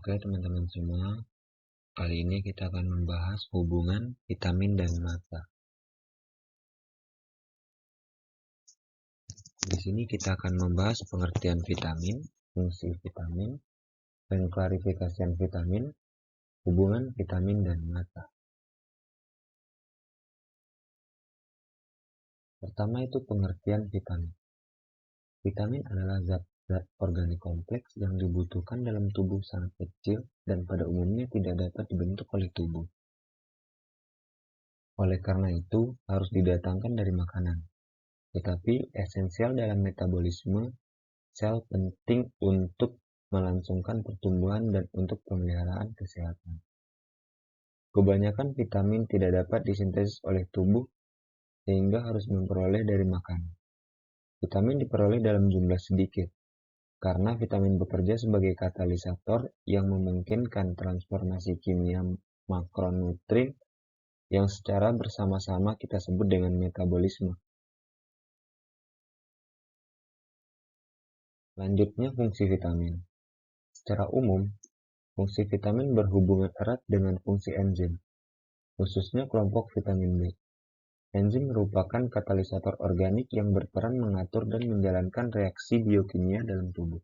Oke teman-teman semua, kali ini kita akan membahas hubungan vitamin dan mata. Di sini kita akan membahas pengertian vitamin, fungsi vitamin, dan klarifikasian vitamin, hubungan vitamin dan mata. Pertama itu pengertian vitamin. Vitamin adalah zat-zat organik kompleks yang dibutuhkan dalam tubuh sangat kecil dan pada umumnya tidak dapat dibentuk oleh tubuh. Oleh karena itu, harus didatangkan dari makanan. Tetapi esensial dalam metabolisme sel penting untuk melangsungkan pertumbuhan dan untuk pemeliharaan kesehatan. Kebanyakan vitamin tidak dapat disintesis oleh tubuh sehingga harus memperoleh dari makanan. Vitamin diperoleh dalam jumlah sedikit karena vitamin bekerja sebagai katalisator yang memungkinkan transformasi kimia makronutrien yang secara bersama-sama kita sebut dengan metabolisme. Lanjutnya fungsi vitamin. Secara umum, fungsi vitamin berhubungan erat dengan fungsi enzim, khususnya kelompok vitamin B. Enzim merupakan katalisator organik yang berperan mengatur dan menjalankan reaksi biokimia dalam tubuh.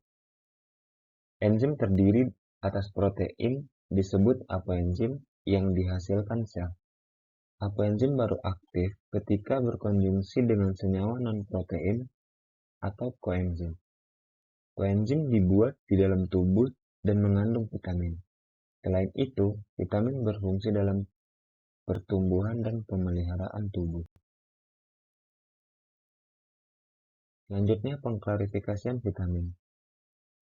Enzim terdiri atas protein disebut apoenzim yang dihasilkan sel. Apoenzim baru aktif ketika berkonjungsi dengan senyawa non-protein atau koenzim. Koenzim dibuat di dalam tubuh dan mengandung vitamin. Selain itu, vitamin berfungsi dalam pertumbuhan dan pemeliharaan tubuh. Lanjutnya pengklarifikasian vitamin.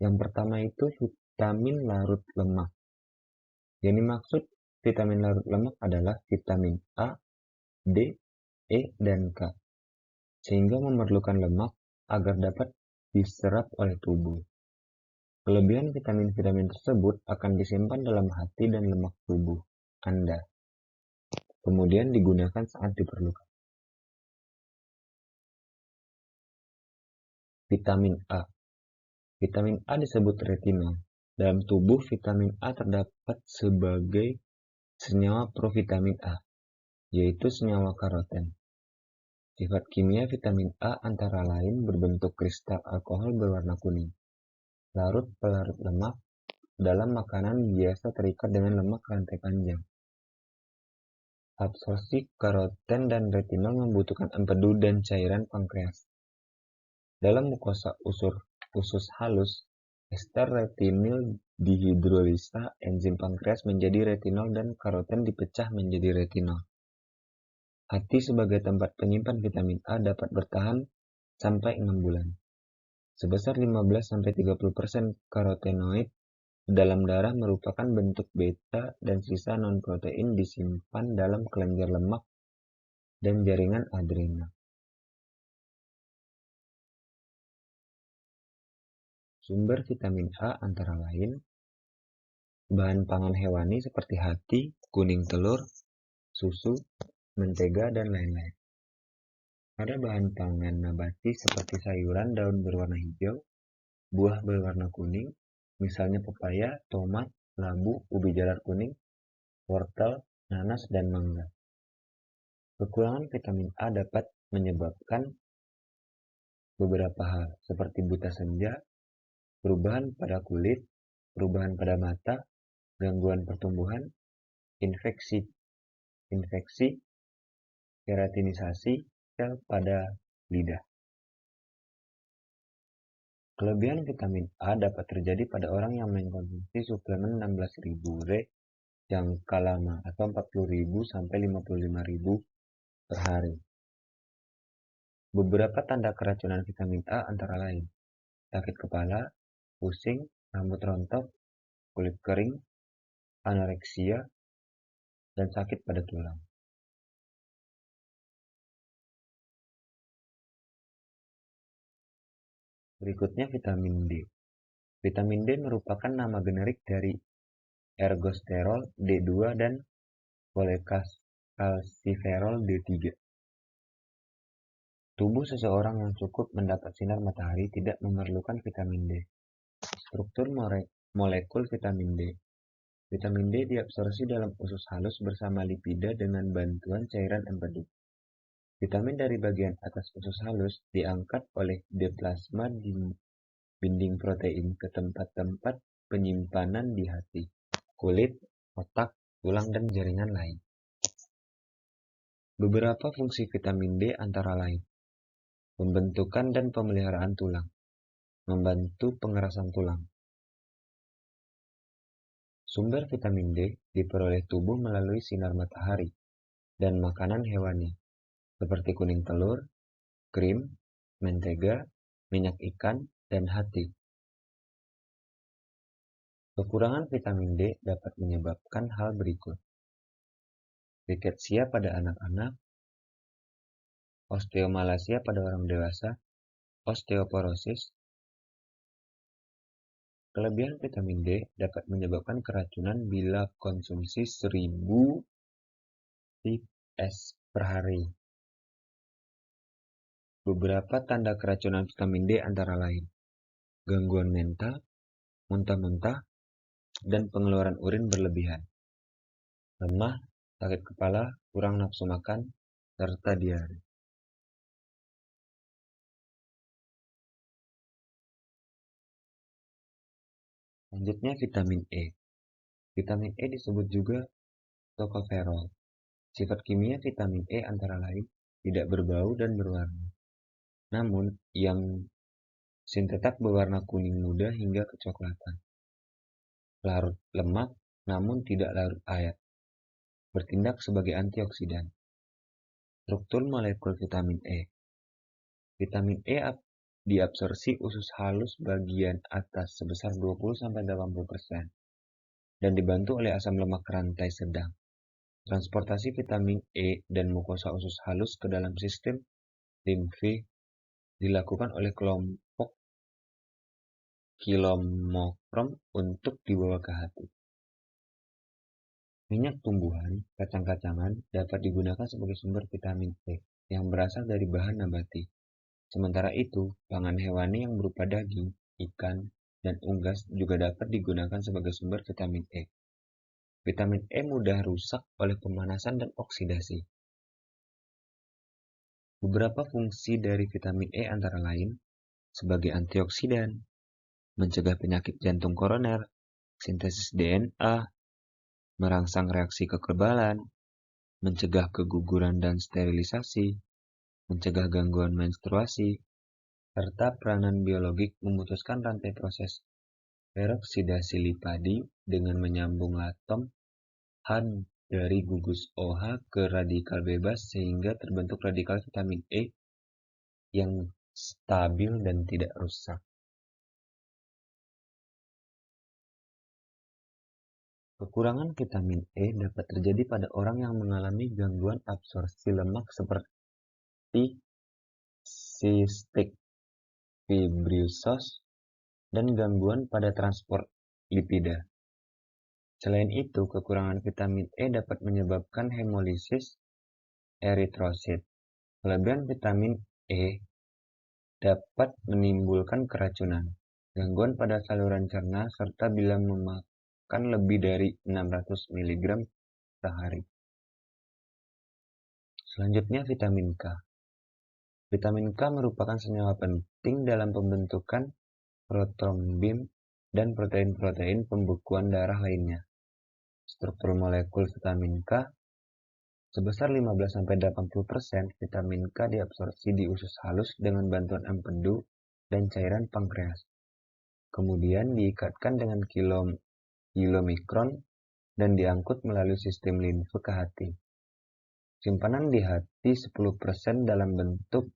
Yang pertama itu vitamin larut lemak. Yang dimaksud vitamin larut lemak adalah vitamin A, D, E, dan K. Sehingga memerlukan lemak agar dapat diserap oleh tubuh. Kelebihan vitamin-vitamin tersebut akan disimpan dalam hati dan lemak tubuh Anda. Kemudian digunakan saat diperlukan. Vitamin A. Vitamin A disebut retinol. Dalam tubuh, vitamin A terdapat sebagai senyawa provitamin A, yaitu senyawa karoten. Sifat kimia vitamin A antara lain berbentuk kristal alkohol berwarna kuning. Larut pelarut lemak dalam makanan biasa terikat dengan lemak rantai panjang. Absorpsi karoten dan retinol membutuhkan empedu dan cairan pankreas. Dalam mukosa usus halus, ester retinil dihidrolisa enzim pankreas menjadi retinol dan karoten dipecah menjadi retinol. Hati sebagai tempat penyimpan vitamin A dapat bertahan sampai 6 bulan. Sebesar 15-30% karotenoid dalam darah merupakan bentuk beta dan sisa non-protein disimpan dalam kelenjar lemak dan jaringan adrenal. Sumber vitamin A antara lain bahan pangan hewani seperti hati, kuning telur, susu, mentega, dan lain-lain. Ada bahan pangan nabati seperti sayuran daun berwarna hijau, buah berwarna kuning, misalnya pepaya, tomat, labu, ubi jalar kuning, wortel, nanas, dan mangga. Kekurangan vitamin A dapat menyebabkan beberapa hal seperti buta senja, perubahan pada kulit, perubahan pada mata, gangguan pertumbuhan, infeksi, keratinisasi sel pada lidah. Kelebihan vitamin A dapat terjadi pada orang yang mengkonsumsi suplemen 16.000 Re jangka lama atau 40.000 sampai 55.000 per hari. Beberapa tanda keracunan vitamin A antara lain sakit kepala, pusing, rambut rontok, kulit kering, anoreksia, dan sakit pada tulang. Berikutnya vitamin D. Vitamin D merupakan nama generik dari ergosterol D2 dan kolekalsiferol D3. Tubuh seseorang yang cukup mendapat sinar matahari tidak memerlukan vitamin D. Struktur molekul vitamin D Vitamin D diabsorpsi dalam usus halus bersama lipida dengan bantuan cairan empedu. Vitamin dari bagian atas usus halus diangkat oleh D plasma binding protein ke tempat-tempat penyimpanan di hati, kulit, otak, tulang, dan jaringan lain. Beberapa fungsi vitamin D antara lain: pembentukan dan pemeliharaan tulang, membantu pengerasan tulang. Sumber vitamin D diperoleh tubuh melalui sinar matahari dan makanan hewani, seperti kuning telur, krim, mentega, minyak ikan, dan hati. Kekurangan vitamin D dapat menyebabkan hal berikut: riketsia pada anak-anak, osteomalacia pada orang dewasa, osteoporosis. Kelebihan vitamin D dapat menyebabkan keracunan bila konsumsi 1000 IPS per hari. Beberapa tanda keracunan vitamin D antara lain: gangguan mental, muntah-muntah, dan pengeluaran urin berlebihan, lemah, sakit kepala, kurang nafsu makan, serta diare. Selanjutnya vitamin E. Vitamin E disebut juga tocopherol. Sifat kimia vitamin E antara lain tidak berbau dan berwarna. Namun, yang sintetak berwarna kuning muda hingga kecoklatan. Larut lemak, namun tidak larut air. Bertindak sebagai antioksidan. Struktur molekul vitamin E. Vitamin E diabsorpsi usus halus bagian atas sebesar 20-80% dan dibantu oleh asam lemak rantai sedang. Transportasi vitamin E dan mukosa usus halus ke dalam sistem limfe dilakukan oleh kelompok kilomokrom untuk dibawa ke hati. Minyak tumbuhan, kacang-kacangan dapat digunakan sebagai sumber vitamin E yang berasal dari bahan nabati. Sementara itu, pangan hewani yang berupa daging, ikan, dan unggas juga dapat digunakan sebagai sumber vitamin E. Vitamin E mudah rusak oleh pemanasan dan oksidasi. Beberapa fungsi dari vitamin E antara lain sebagai antioksidan, mencegah penyakit jantung koroner, sintesis DNA, merangsang reaksi kekebalan, mencegah keguguran dan sterilisasi, mencegah gangguan menstruasi, serta peranan biologik memutuskan rantai proses peroksidasi lipadi dengan menyambung atom H dari gugus OH ke radikal bebas sehingga terbentuk radikal vitamin E yang stabil dan tidak rusak. Kekurangan vitamin E dapat terjadi pada orang yang mengalami gangguan absorpsi lemak seperti cystic fibrosis dan gangguan pada transport lipida. Selain itu, kekurangan vitamin E dapat menyebabkan hemolisis eritrosit. Kelebihan vitamin E dapat menimbulkan keracunan, gangguan pada saluran cerna, serta bila memakan lebih dari 600 mg sehari. Selanjutnya vitamin K. Vitamin K merupakan senyawa penting dalam pembentukan protrombin dan protein-protein pembekuan darah lainnya. Struktur molekul vitamin K sebesar 15-80% vitamin K diabsorpsi di usus halus dengan bantuan empedu dan cairan pankreas. Kemudian diikatkan dengan kilomikron dan diangkut melalui sistem limfe ke hati. Simpanan di hati 10% dalam bentuk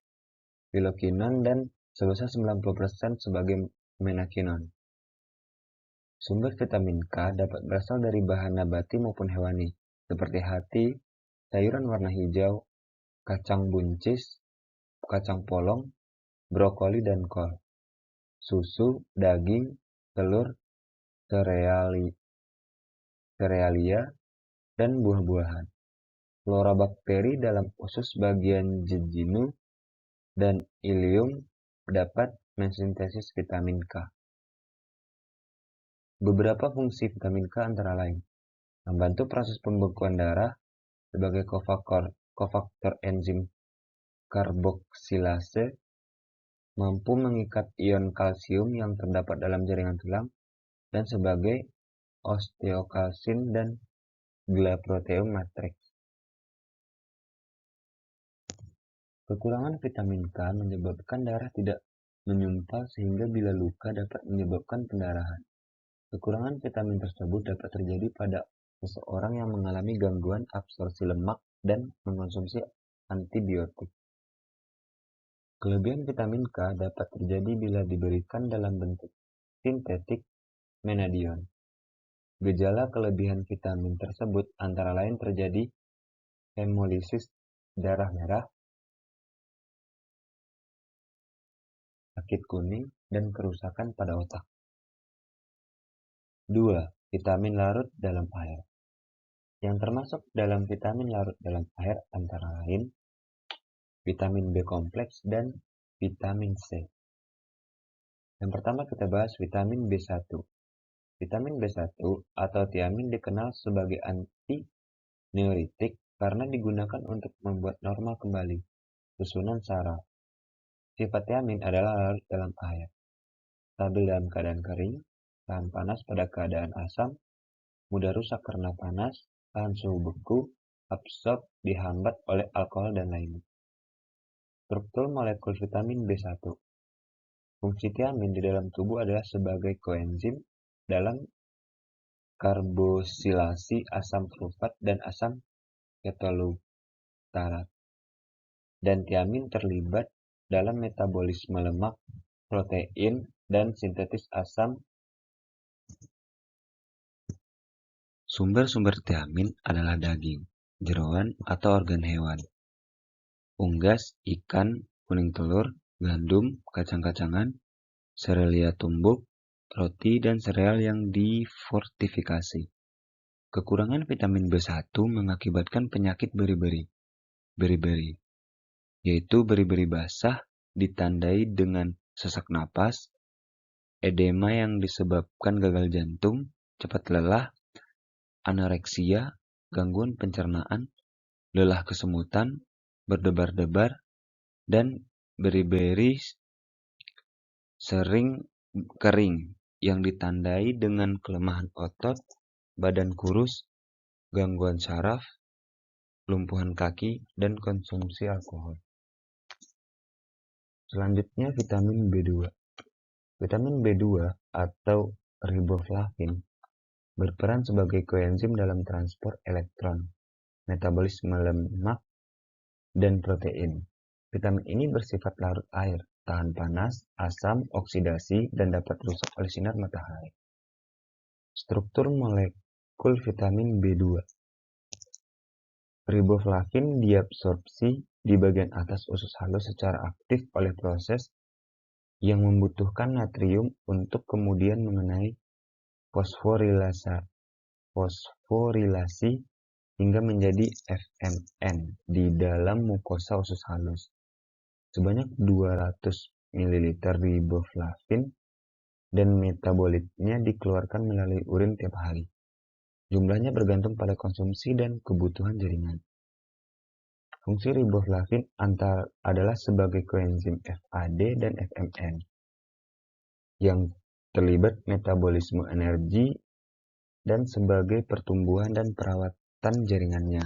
pilokinon dan sebesar 90% sebagai menakinon. Sumber vitamin K dapat berasal dari bahan nabati maupun hewani, seperti hati, sayuran warna hijau, kacang buncis, kacang polong, brokoli dan kol, susu, daging, telur, serealia, dan buah-buahan. Flora bakteri dalam usus bagian jejunum dan ilium dapat mensintesis vitamin K. Beberapa fungsi vitamin K antara lain membantu proses pembekuan darah sebagai kofaktor enzim karboksilase, mampu mengikat ion kalsium yang terdapat dalam jaringan tulang, dan sebagai osteokalsin dan glycoprotein matrix. Kekurangan vitamin K menyebabkan darah tidak menyumpal sehingga bila luka dapat menyebabkan pendarahan. Kekurangan vitamin tersebut dapat terjadi pada seseorang yang mengalami gangguan absorpsi lemak dan mengonsumsi antibiotik. Kelebihan vitamin K dapat terjadi bila diberikan dalam bentuk sintetik menadion. Gejala kelebihan vitamin tersebut antara lain terjadi hemolisis darah merah, sakit kuning, dan kerusakan pada otak. 2. Vitamin larut dalam air. Yang termasuk dalam vitamin larut dalam air antara lain vitamin B kompleks dan vitamin C. Yang pertama kita bahas vitamin B1. Vitamin B1 atau tiamin dikenal sebagai anti-neuritik karena digunakan untuk membuat normal kembali susunan saraf. Sifat tiamin adalah larut dalam air, stabil dalam keadaan kering, tahan panas pada keadaan asam, mudah rusak karena panas, tahan suhu beku, absorb dihambat oleh alkohol dan lainnya. Struktur molekul vitamin B1. Fungsi tiamin di dalam tubuh adalah sebagai koenzim dalam karbosilasi asam sulfat dan asam ketolutarat. Dan tiamin terlibat dalam metabolisme lemak, protein, dan sintetis asam. Sumber-sumber tiamin adalah daging, jeroan atau organ hewan, unggas, ikan, kuning telur, gandum, kacang-kacangan, serealia tumbuk, roti, dan sereal yang difortifikasi. Kekurangan vitamin B1 mengakibatkan penyakit beri-beri, yaitu beri-beri basah ditandai dengan sesak napas, edema yang disebabkan gagal jantung, cepat lelah, anoreksia, gangguan pencernaan, lelah kesemutan, berdebar-debar, dan beri-beri sering kering yang ditandai dengan kelemahan otot, badan kurus, gangguan saraf, lumpuhan kaki, dan konsumsi alkohol. Selanjutnya vitamin B2. Vitamin B2 atau riboflavin berperan sebagai koenzim dalam transport elektron, metabolisme lemak, dan protein. Vitamin ini bersifat larut air, tahan panas, asam, oksidasi, dan dapat rusak oleh sinar matahari. Struktur molekul vitamin B2. Riboflavin diabsorpsi di bagian atas usus halus secara aktif oleh proses yang membutuhkan natrium untuk kemudian mengenai fosforilasi hingga menjadi FMN di dalam mukosa usus halus. Sebanyak 200 ml riboflavin dan metabolitnya dikeluarkan melalui urin tiap hari. Jumlahnya bergantung pada konsumsi dan kebutuhan jaringan. Fungsi riboflavin adalah sebagai koenzim FAD dan FMN yang terlibat metabolisme energi dan sebagai pertumbuhan dan perawatan jaringannya.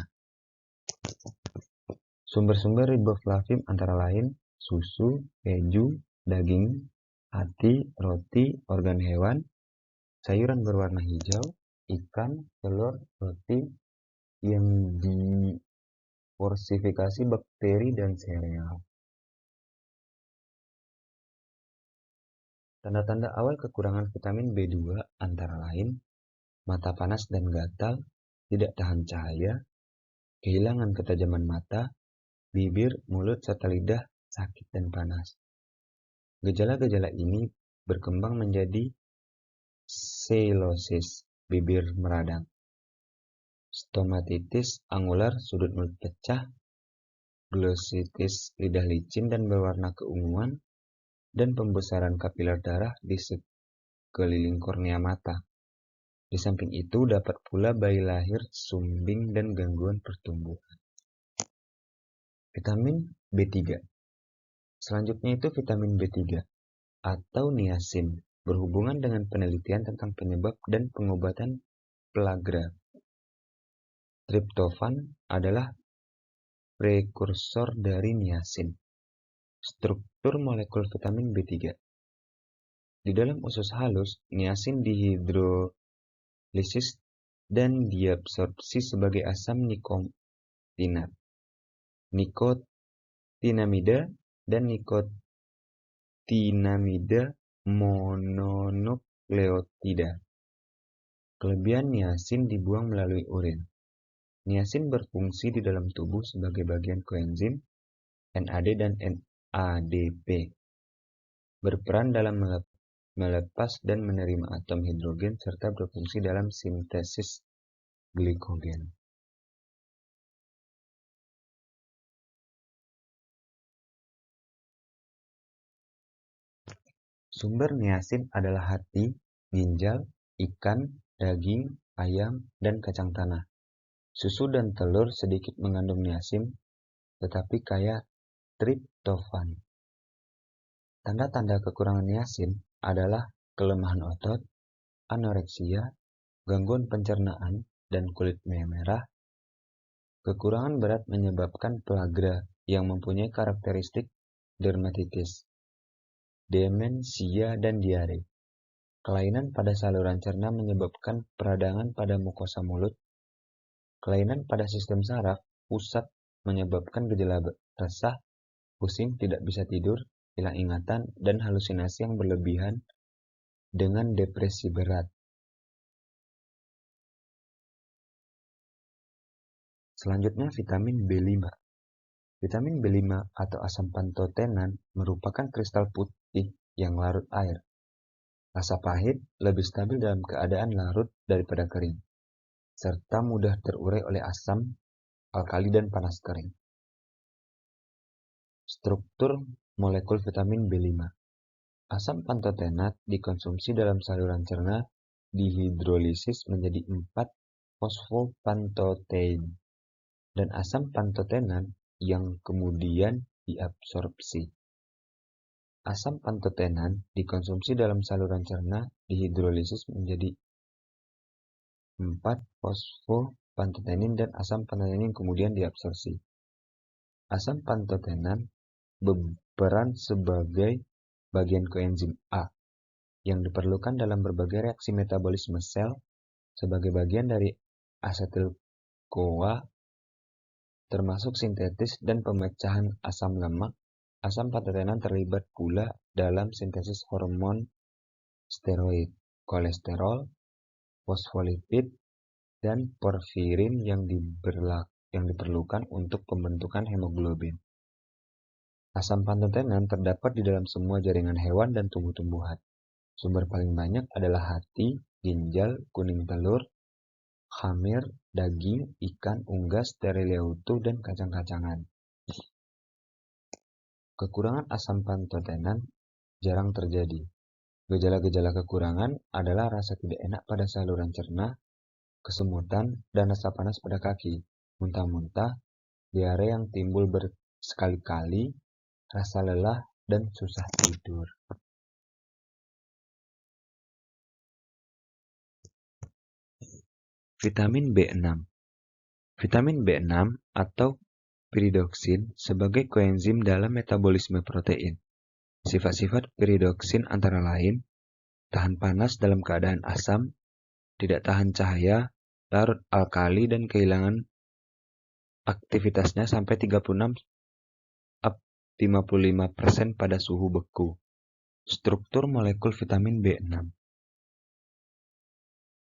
Sumber-sumber riboflavin antara lain susu, keju, daging, hati, roti, organ hewan, sayuran berwarna hijau, ikan, telur, roti yang difortifikasi bakteri dan sereal. Tanda-tanda awal kekurangan vitamin B2 antara lain mata panas dan gatal, tidak tahan cahaya, kehilangan ketajaman mata, bibir, mulut, serta lidah sakit dan panas. Gejala-gejala ini berkembang menjadi selosis, bibir meradang, stomatitis angular, sudut mulut pecah, glossitis, lidah licin dan berwarna keunguan, dan pembesaran kapiler darah di sekeliling kornea mata. Di samping itu, dapat pula bayi lahir sumbing dan gangguan pertumbuhan. Vitamin B3. Selanjutnya itu vitamin B3 atau niacin berhubungan dengan penelitian tentang penyebab dan pengobatan pellagra. Triptofan adalah prekursor dari niacin. Struktur molekul vitamin B3. Di dalam usus halus, niacin dihidrolisis dan diabsorpsi sebagai asam nikotinat, nikotinamida, dan nikotinamida mononukleotida. Kelebihan niacin dibuang melalui urin. Niacin berfungsi di dalam tubuh sebagai bagian koenzim NAD dan NADP, berperan dalam melepas dan menerima atom hidrogen serta berfungsi dalam sintesis glikogen. Sumber niacin adalah hati, ginjal, ikan, daging, ayam, dan kacang tanah. Susu dan telur sedikit mengandung niacin, tetapi kaya triptofan. Tanda-tanda kekurangan niacin adalah kelemahan otot, anoreksia, gangguan pencernaan, dan kulit merah. Kekurangan berat menyebabkan pellagra yang mempunyai karakteristik dermatitis, demensia, dan diare. Kelainan pada saluran cerna menyebabkan peradangan pada mukosa mulut. Kelainan pada sistem saraf pusat menyebabkan gejala resah, pusing, tidak bisa tidur, hilang ingatan, dan halusinasi yang berlebihan dengan depresi berat. Selanjutnya vitamin B5. Vitamin B5 atau asam pantotenan merupakan kristal putih yang larut air. Rasa pahit lebih stabil dalam keadaan larut daripada kering, serta mudah terurai oleh asam, alkali, dan panas kering. Struktur molekul vitamin B5. Asam pantotenat dikonsumsi dalam saluran cerna dihidrolisis menjadi 4-fosfopantotein dan asam pantotenan yang kemudian diabsorpsi. Asam pantotenan dikonsumsi dalam saluran cerna dihidrolisis menjadi 4-fosfopantotenin dan asam pantotenin kemudian diabsorpsi. Asam pantotenan berperan sebagai bagian koenzim A yang diperlukan dalam berbagai reaksi metabolisme sel sebagai bagian dari asetil-CoA termasuk sintetis dan pemecahan asam lemak. Asam pantotenan terlibat pula dalam sintesis hormon steroid, kolesterol, fosfolipid, dan porfirin yang diperlukan untuk pembentukan hemoglobin. Asam pantotenan terdapat di dalam semua jaringan hewan dan tumbuh-tumbuhan. Sumber paling banyak adalah hati, ginjal, kuning telur, khamir, daging, ikan, unggas, terilia utuh, dan kacang-kacangan. Kekurangan asam pantotenan jarang terjadi. Gejala-gejala kekurangan adalah rasa tidak enak pada saluran cerna, kesemutan, dan rasa panas pada kaki, muntah-muntah, diare yang timbul bersekali-kali, rasa lelah, dan susah tidur. Vitamin B6. Vitamin B6 atau piridoksin sebagai koenzim dalam metabolisme protein. Sifat-sifat piridoksin antara lain, tahan panas dalam keadaan asam, tidak tahan cahaya, larut alkali, dan kehilangan aktivitasnya sampai 36-55% pada suhu beku. Struktur molekul vitamin B6.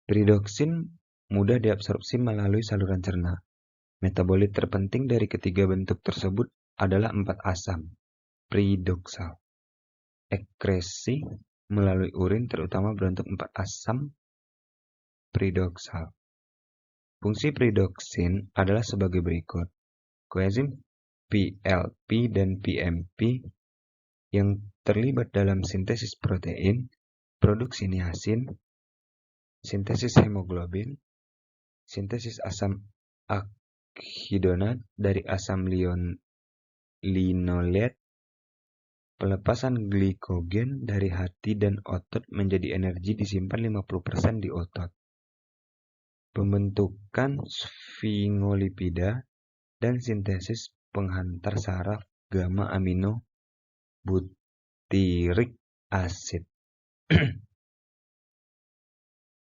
Piridoksin mudah diabsorpsi melalui saluran cerna. Metabolit terpenting dari ketiga bentuk tersebut adalah 4 asam piridoksal. Ekskresi melalui urin terutama berbentuk 4 asam piridoksal. Fungsi piridoksin adalah sebagai berikut. Koenzim PLP dan PMP yang terlibat dalam sintesis protein, produksi niacin, sintesis hemoglobin, sintesis asam akhidonat dari asam linolet, pelepasan glikogen dari hati dan otot menjadi energi disimpan 50% di otot, pembentukan sfingolipida, dan sintesis penghantar saraf gamma amino butyric acid.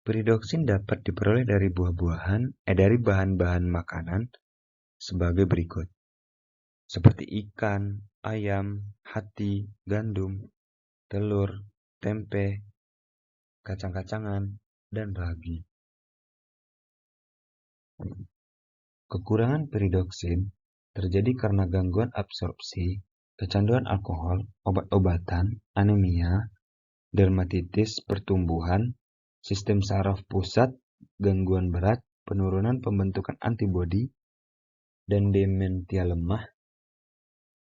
Piridoksin dapat diperoleh dari dari bahan-bahan makanan sebagai berikut, seperti ikan, ayam, hati, gandum, telur, tempe, kacang-kacangan, dan ragi. Kekurangan piridoksin terjadi karena gangguan absorpsi, kecanduan alkohol, obat-obatan, anemia, dermatitis pertumbuhan, sistem saraf pusat, gangguan berat, penurunan pembentukan antibodi, dan demensia lemah.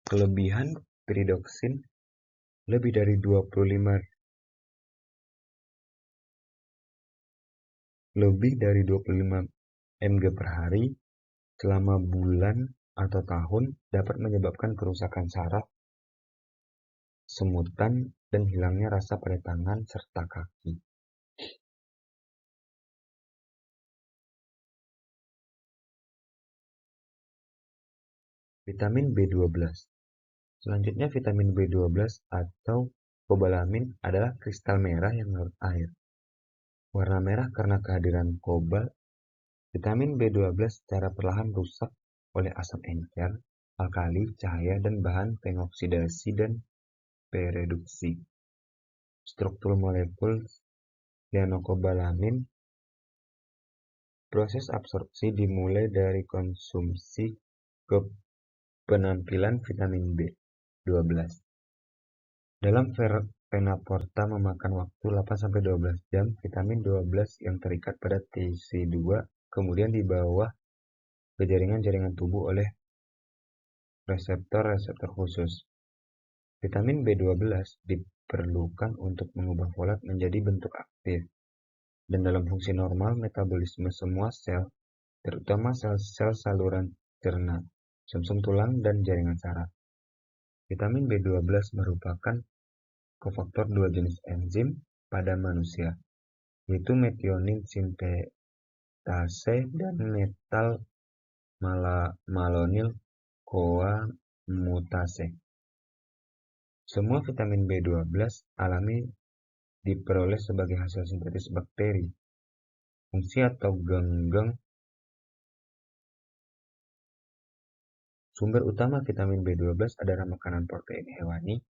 Kelebihan piridoksin lebih dari 25 mg per hari selama bulan atau tahun dapat menyebabkan kerusakan saraf, semutan, dan hilangnya rasa pada tangan serta kaki. Vitamin B12. Selanjutnya, vitamin B12 atau kobalamin adalah kristal merah yang larut air. Warna merah karena kehadiran kobalt. Vitamin B12 secara perlahan rusak oleh asam encer, alkali, cahaya, dan bahan pengoksidasi dan pereduksi. Struktur molekul cyanokobalamin. Proses absorpsi dimulai dari konsumsi ke penampilan vitamin B12. Dalam vena porta memakan waktu 8-12 jam, vitamin 12 yang terikat pada TC2 kemudian dibawa ke jaringan-jaringan tubuh oleh reseptor-reseptor khusus. Vitamin B12 diperlukan untuk mengubah folat menjadi bentuk aktif, dan dalam fungsi normal metabolisme semua sel, terutama sel-sel saluran cerna, sumsum tulang, dan jaringan saraf. Vitamin B12 merupakan kofaktor 2 jenis enzim pada manusia, yaitu metionin sintase dan metal malonyl CoA mutase. Semua vitamin B12 alami diperoleh sebagai hasil sintetis bakteri. Fungsi atau genggam. Sumber utama vitamin B12 adalah makanan protein hewani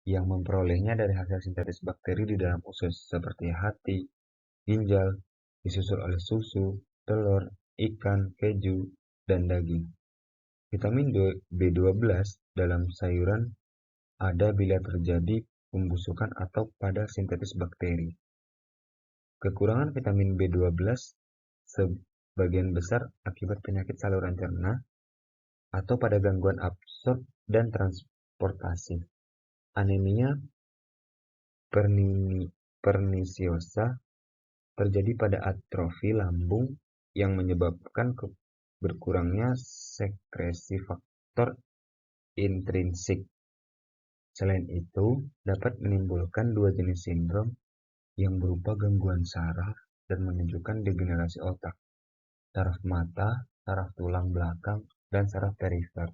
yang memperolehnya dari hasil sintetis bakteri di dalam usus, seperti hati, ginjal, disusul oleh susu, telur, ikan, keju, dan daging. Vitamin B12 dalam sayuran ada bila terjadi pembusukan atau pada sintetis bakteri. Kekurangan vitamin B12 sebagian besar akibat penyakit saluran cerna atau pada gangguan absorb dan transportasi. Anemia perniciosa terjadi pada atrofi lambung yang menyebabkan berkurangnya sekresi faktor intrinsik. Selain itu, dapat menimbulkan dua jenis sindrom yang berupa gangguan saraf dan menunjukkan degenerasi otak, saraf mata, saraf tulang belakang, dan saraf perifer.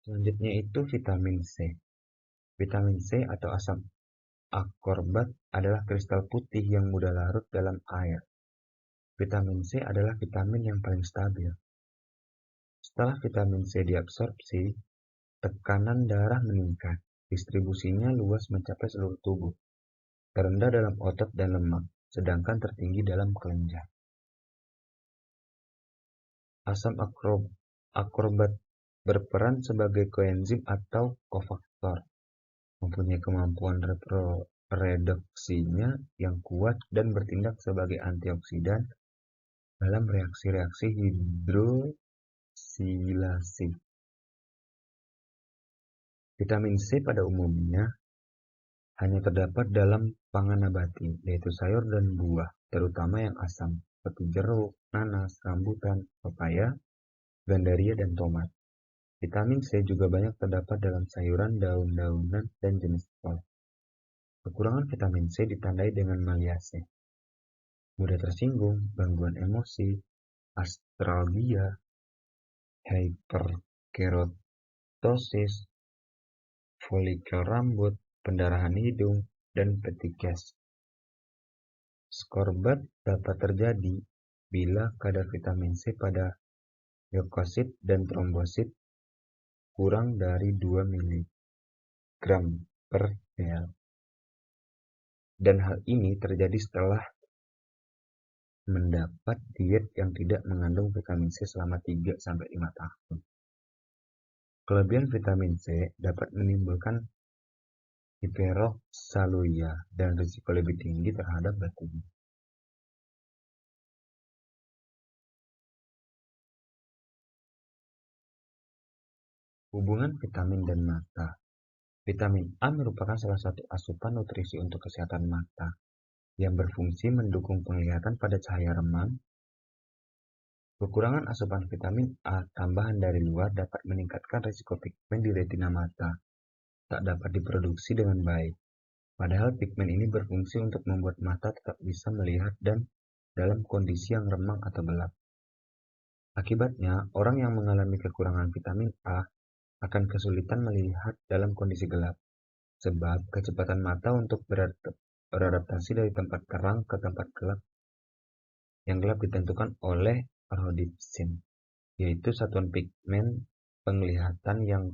Selanjutnya itu vitamin C. Vitamin C atau asam akorbat adalah kristal putih yang mudah larut dalam air. Vitamin C adalah vitamin yang paling stabil. Setelah vitamin C diabsorpsi, tekanan darah meningkat, distribusinya luas mencapai seluruh tubuh, terendah dalam otot dan lemak, sedangkan tertinggi dalam kelenjar. Asam akorbat berperan sebagai koenzim atau kofaktor, mempunyai kemampuan redoksinya yang kuat dan bertindak sebagai antioksidan dalam reaksi-reaksi hidrosilasi. Vitamin C pada umumnya hanya terdapat dalam pangan nabati, yaitu sayur dan buah, terutama yang asam, seperti jeruk, nanas, rambutan, pepaya, gandaria, dan tomat. Vitamin C juga banyak terdapat dalam sayuran, daun-daunan, dan jenis kol. Kekurangan vitamin C ditandai dengan maliase, mudah tersinggung, gangguan emosi, astralgia, hyperkeratosis, folikel rambut, pendarahan hidung, dan petikes. Skorbat dapat terjadi bila kadar vitamin C pada leukosit dan trombosit kurang dari 2 mg per ml. Dan hal ini terjadi setelah mendapat diet yang tidak mengandung vitamin C selama 3-5 tahun. Kelebihan vitamin C dapat menimbulkan hiperoksaluria dan risiko lebih tinggi terhadap leukemia. Hubungan vitamin dan mata. Vitamin A merupakan salah satu asupan nutrisi untuk kesehatan mata yang berfungsi mendukung penglihatan pada cahaya remang. Kekurangan asupan vitamin A tambahan dari luar dapat meningkatkan risiko pigmen di retina mata tak dapat diproduksi dengan baik. Padahal pigmen ini berfungsi untuk membuat mata tetap bisa melihat dan dalam kondisi yang remang atau gelap. Akibatnya, orang yang mengalami kekurangan vitamin A akan kesulitan melihat dalam kondisi gelap, sebab kecepatan mata untuk beradaptasi dari tempat terang ke tempat gelap yang gelap ditentukan oleh rhodopsin, yaitu satuan pigmen penglihatan yang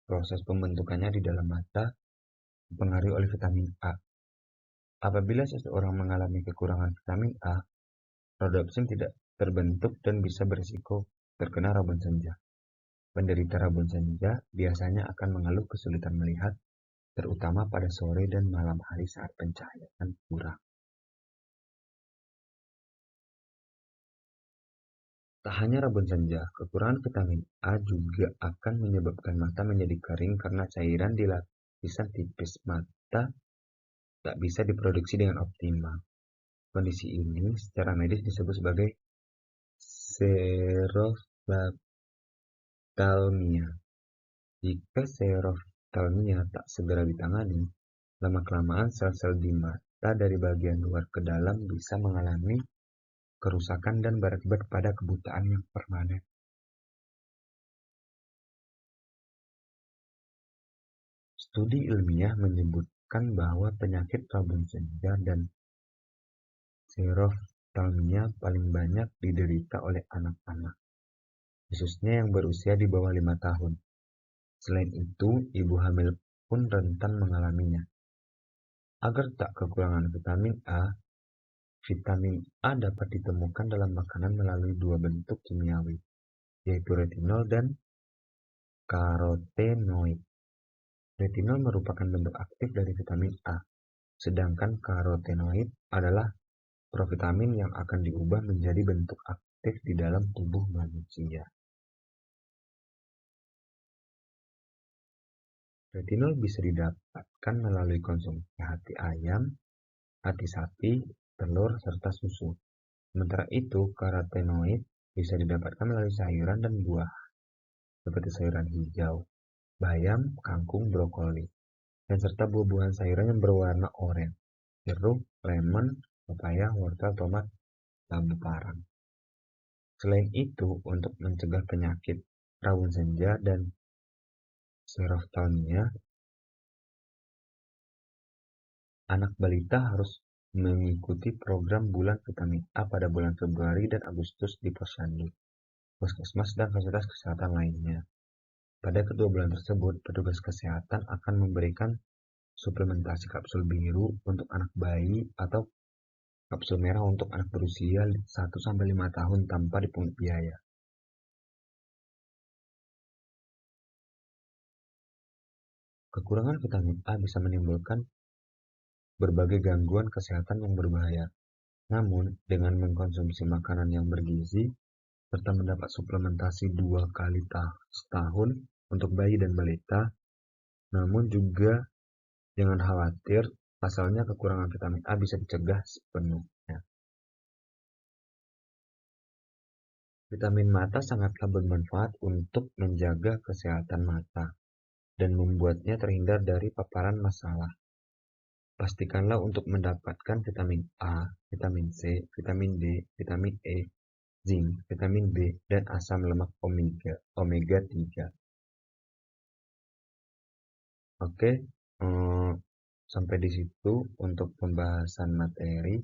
proses pembentukannya di dalam mata dipengaruhi oleh vitamin A. Apabila seseorang mengalami kekurangan vitamin A, rhodopsin tidak terbentuk dan bisa berisiko terkena rabun senja. Penderita rabun senja biasanya akan mengeluh kesulitan melihat, terutama pada sore dan malam hari saat pencahayaan kurang. Tak hanya rabun senja, kekurangan vitamin A juga akan menyebabkan mata menjadi kering karena cairan di lapisan tipis mata tak bisa diproduksi dengan optimal. Kondisi ini secara medis disebut sebagai xeroftalmia. Jika xeroftalmia tak segera ditangani, lama-kelamaan sel-sel di mata dari bagian luar ke dalam bisa mengalami kerusakan dan berakibat pada kebutaan yang permanen. Studi ilmiah menyebutkan bahwa penyakit rabun senja dan xeroftalmia paling banyak diderita oleh anak-anak, khususnya yang berusia di bawah 5 tahun. Selain itu, ibu hamil pun rentan mengalaminya. Agar tak kekurangan vitamin A dapat ditemukan dalam makanan melalui dua bentuk kimiawi, yaitu retinol dan karotenoid. Retinol merupakan bentuk aktif dari vitamin A, sedangkan karotenoid adalah provitamin yang akan diubah menjadi bentuk aktif di dalam tubuh manusia. Retinol bisa didapatkan melalui konsumsi hati ayam, hati sapi, telur, serta susu. Sementara itu, karotenoid bisa didapatkan melalui sayuran dan buah, seperti sayuran hijau, bayam, kangkung, brokoli, dan serta buah-buahan sayuran yang berwarna oranye, jeruk, lemon, pepaya, wortel, tomat, labu parang. Selain itu, untuk mencegah penyakit rabun senja dan xeroftalmia, anak balita harus mengikuti program bulan vitamin A pada bulan Februari dan Agustus di posyandu, puskesmas, dan fasilitas kesehatan lainnya. Pada kedua bulan tersebut, petugas kesehatan akan memberikan suplementasi kapsul biru untuk anak bayi atau kapsul merah untuk anak berusia 1-5 tahun tanpa dipungut biaya. Kekurangan vitamin A bisa menimbulkan berbagai gangguan kesehatan yang berbahaya. Namun, dengan mengkonsumsi makanan yang bergizi, serta mendapat suplementasi 2 kali setahun untuk bayi dan balita, namun juga Jangan khawatir, pasalnya kekurangan vitamin A bisa dicegah sepenuhnya. Vitamin mata sangatlah bermanfaat untuk menjaga kesehatan mata dan membuatnya terhindar dari paparan masalah. Pastikanlah untuk mendapatkan vitamin A, vitamin C, vitamin D, vitamin E, zinc, vitamin B, dan asam lemak omega 3. Oke, sampai di situ untuk pembahasan materi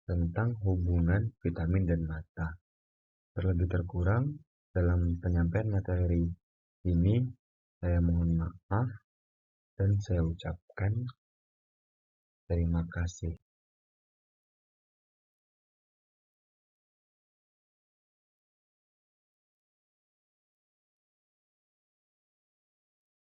tentang hubungan vitamin dan mata. Terlebih terkurang dalam penyampaian materi ini, saya mohon maaf dan saya ucapkan terima kasih.